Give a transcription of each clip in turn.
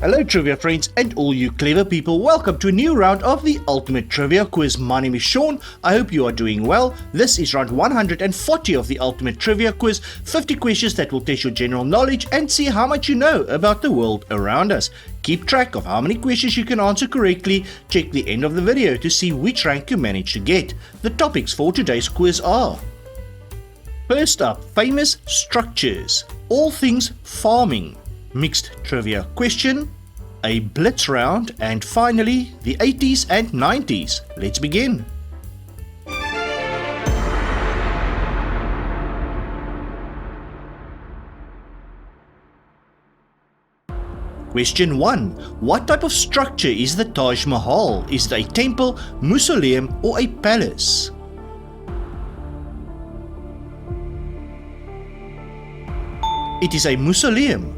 Hello trivia friends and all you clever people, welcome to a new round of the Ultimate Trivia Quiz. My name is Sean, I hope you are doing well. This is round 140 of the Ultimate Trivia Quiz, 50 questions that will test your general knowledge and see how much you know about the world around us. Keep track of how many questions you can answer correctly, check the end of the video to see which rank you managed to get. The topics for today's quiz are: first up, famous structures, all things farming, mixed trivia question, a blitz round, and finally the 80s and 90s. Let's begin. Question 1. What type of structure is the Taj Mahal? Is it a temple, mausoleum, or a palace? It is a mausoleum.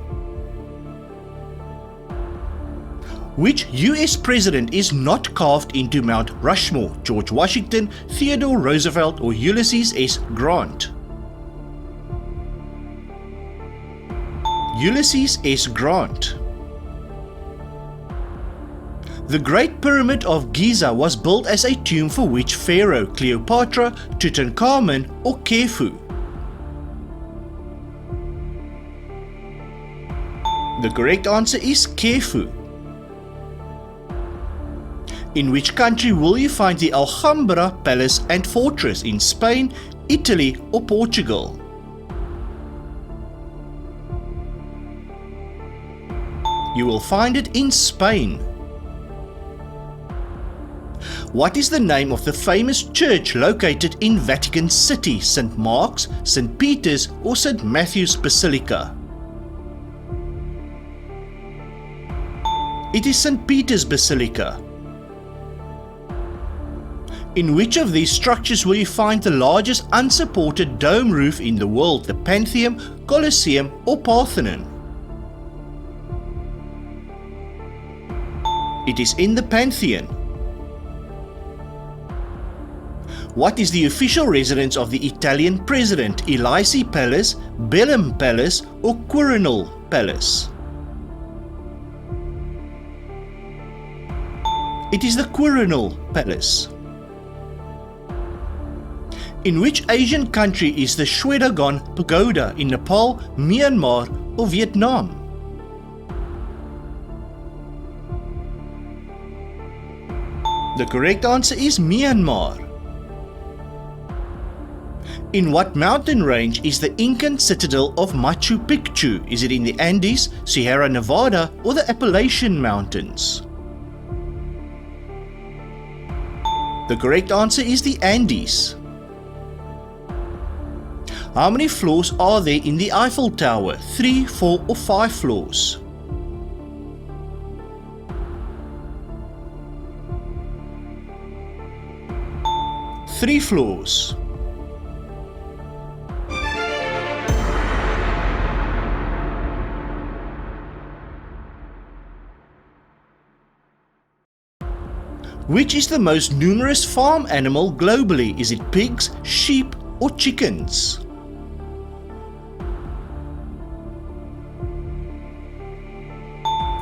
Which US president is not carved into Mount Rushmore? George Washington, Theodore Roosevelt, or Ulysses S. Grant? Ulysses S. Grant. The Great Pyramid of Giza was built as a tomb for which pharaoh? Cleopatra, Tutankhamun, or Khufu? The correct answer is Khufu. In which country will you find the Alhambra Palace and Fortress? In Spain, Italy, or Portugal? You will find it in Spain. What is the name of the famous church located in Vatican City? St. Mark's, St. Peter's, or St. Matthew's Basilica? It is St. Peter's Basilica. In which of these structures will you find the largest unsupported dome roof in the world? The Pantheon, Colosseum, or Parthenon? It is in the Pantheon. What is the official residence of the Italian president? Elysee Palace, Bellum Palace, or Quirinal Palace? It is the Quirinal Palace. In which Asian country is the Shwedagon Pagoda? In Nepal, Myanmar, or Vietnam? The correct answer is Myanmar. In what mountain range is the Incan citadel of Machu Picchu? Is it in the Andes, Sierra Nevada, or the Appalachian Mountains? The correct answer is the Andes. How many floors are there in the Eiffel Tower? 3, 4, or 5 floors? Three floors. Which is the most numerous farm animal globally? Is it pigs, sheep, or chickens?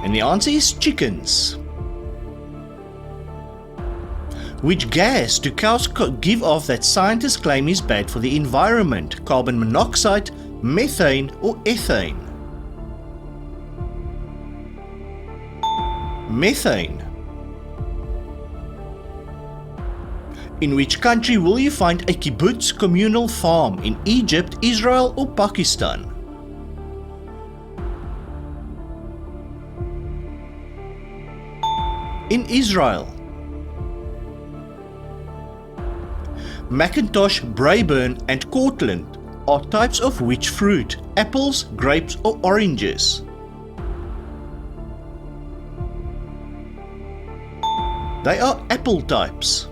And the answer is chickens. Which gas do cows give off that scientists claim is bad for the environment? Carbon monoxide, methane, or ethane? Methane. In which country will you find a kibbutz communal farm? In Egypt, Israel, or Pakistan? In Israel. Macintosh, Braeburn, and Cortland are types of which fruit? Apples, grapes, or oranges? They are apple types.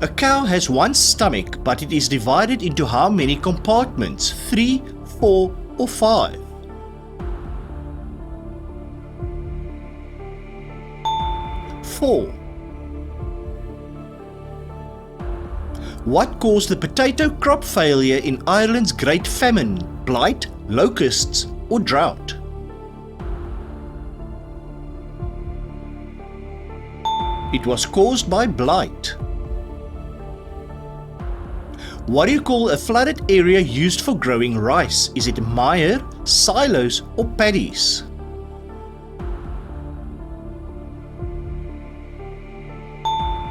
A cow has one stomach, but it is divided into how many compartments? 3, 4, or 5? 4. What caused the potato crop failure in Ireland's Great Famine? Blight, locusts, or drought? It was caused by blight. What do you call a flooded area used for growing rice? Is it mire, silos, or paddies?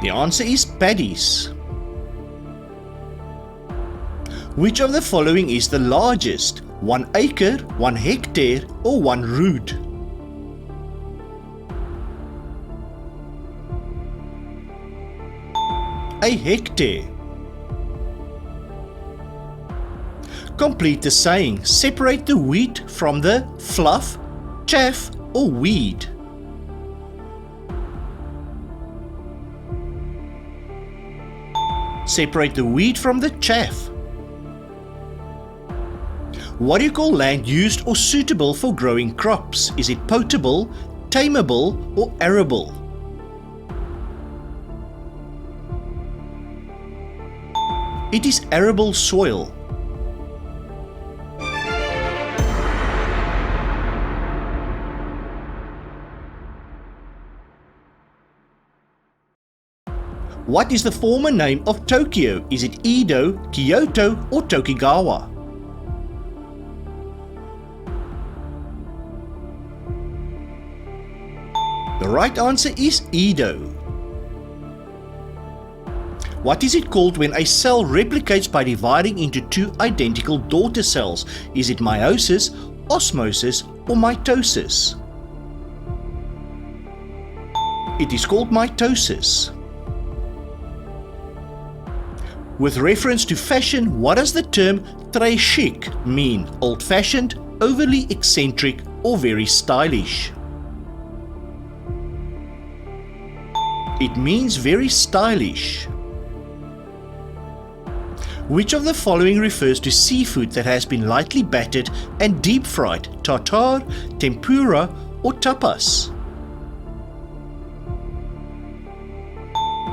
The answer is paddies. Which of the following is the largest? 1 acre, 1 hectare, or 1 rood? A hectare. Complete the saying. Separate the wheat from the fluff, chaff, or weed. Separate the wheat from the chaff. What do you call land used or suitable for growing crops? Is it potable, tameable, or arable? It is arable soil. What is the former name of Tokyo? Is it Edo, Kyoto, or Tokugawa? The right answer is Edo. What is it called when a cell replicates by dividing into two identical daughter cells? Is it meiosis, osmosis, or mitosis? It is called mitosis. With reference to fashion, what does the term très chic mean? Old-fashioned, overly eccentric, or very stylish? It means very stylish. Which of the following refers to seafood that has been lightly battered and deep fried? Tartare, tempura, or tapas?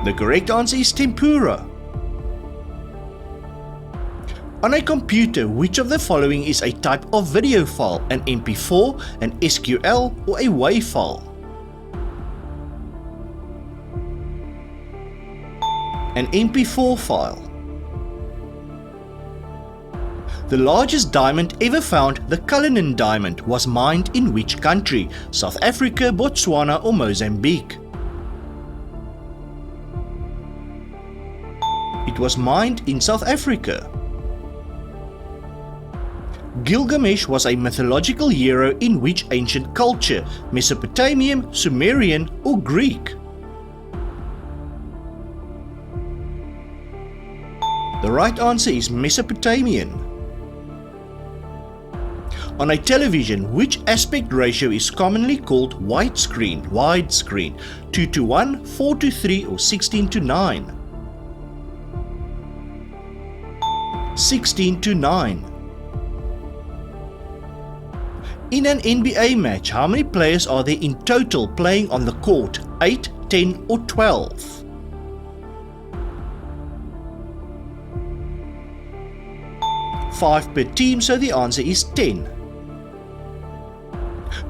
The correct answer is tempura. On a computer, which of the following is a type of video file? An MP4, an SQL, or a WAV file? An MP4 file. The largest diamond ever found, the Cullinan diamond, was mined in which country? South Africa, Botswana, or Mozambique? It was mined in South Africa. Gilgamesh was a mythological hero in which ancient culture? Mesopotamian, Sumerian, or Greek? The right answer is Mesopotamian. On a television, which aspect ratio is commonly called widescreen, 2:1, 4:3, or 16:9? 16:9. In an NBA match, how many players are there in total playing on the court? 8, 10, or 12? 5 per team, so the answer is 10.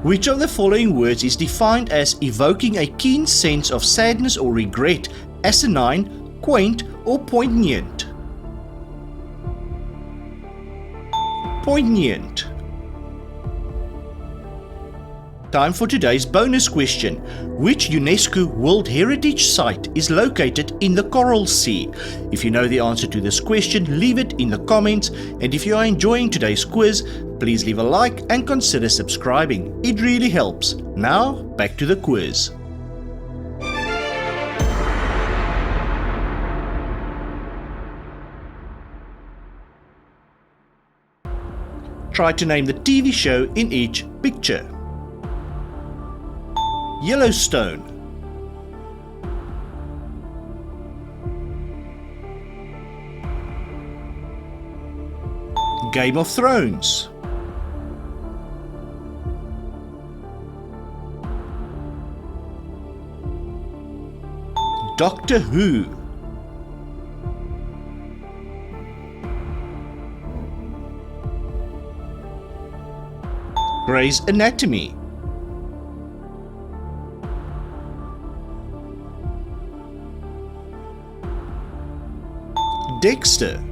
Which of the following words is defined as evoking a keen sense of sadness or regret? Asinine, quaint, or poignant? Poignant. Time for today's bonus question. Which UNESCO World Heritage Site is located in the Coral Sea? If you know the answer to this question, leave it in the comments. And if you are enjoying today's quiz, please leave a like and consider subscribing. It really helps. Now, back to the quiz. Try to name the TV show in each picture. Yellowstone. Game of Thrones. Doctor Who. Grey's Anatomy. Dexter,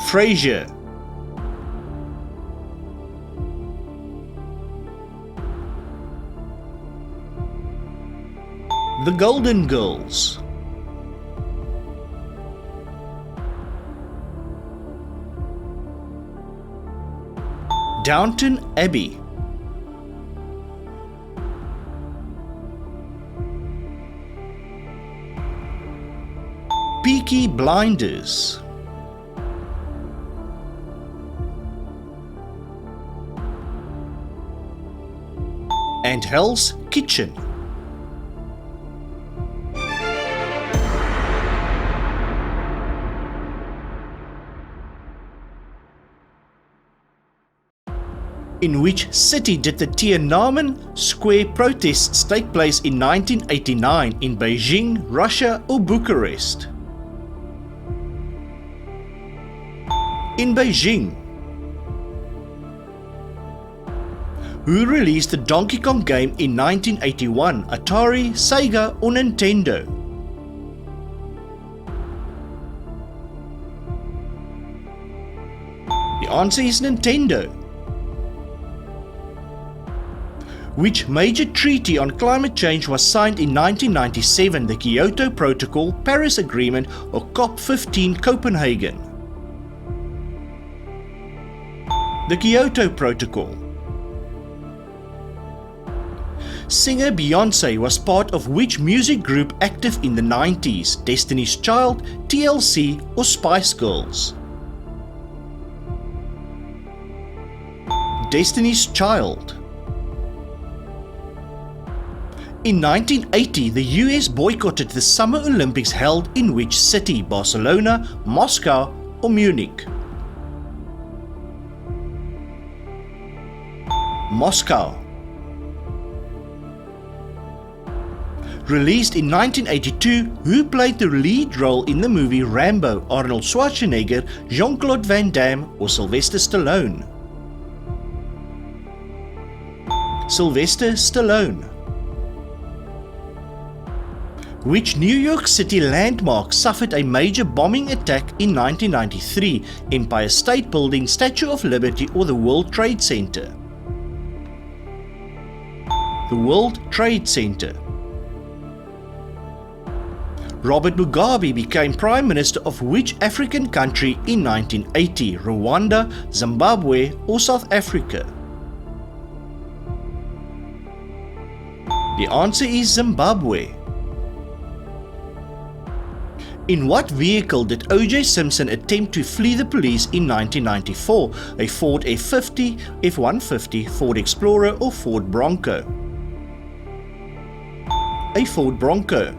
Frasier, The Golden Girls, Downton Abbey, Peaky Blinders, and Hell's Kitchen. In which city did the Tiananmen Square protests take place in 1989? In Beijing, Russia, or Bucharest? In Beijing. Who released the Donkey Kong game in 1981? Atari, Sega, or Nintendo? The answer is Nintendo. Which major treaty on climate change was signed in 1997? The Kyoto Protocol, Paris Agreement, or COP15 Copenhagen? The Kyoto Protocol. Singer Beyoncé was part of which music group active in the 90s? Destiny's Child, TLC, or Spice Girls? Destiny's Child. In 1980, the US boycotted the Summer Olympics held in which city? Barcelona, Moscow, or Munich? Moscow. Released in 1982, who played the lead role in the movie Rambo? Arnold Schwarzenegger, Jean-Claude Van Damme, or Sylvester Stallone? Sylvester Stallone. Which New York City landmark suffered a major bombing attack in 1993? Empire State Building, Statue of Liberty, or the World Trade Center? The World Trade Center. Robert Mugabe became Prime Minister of which African country in 1980? Rwanda, Zimbabwe, or South Africa? The answer is Zimbabwe. In what vehicle did O.J. Simpson attempt to flee the police in 1994? A Ford F-50, F-150, Ford Explorer, or Ford Bronco? A Ford Bronco.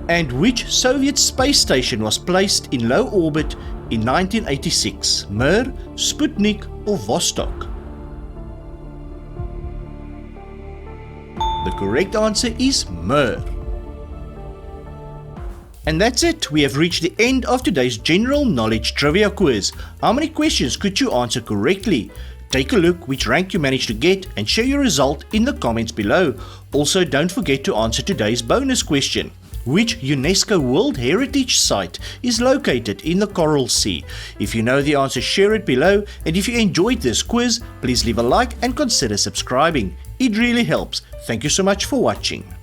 And which Soviet space station was placed in low orbit in 1986? Mir, Sputnik, or Vostok? The correct answer is Mir. And that's it, we have reached the end of today's general knowledge trivia quiz. How many questions could you answer correctly? Take a look which rank you managed to get and share your result in the comments below. Also, don't forget to answer today's bonus question. Which UNESCO World Heritage Site is located in the Coral Sea? If you know the answer, share it below, and if you enjoyed this quiz, please leave a like and consider subscribing. It really helps. Thank you so much for watching.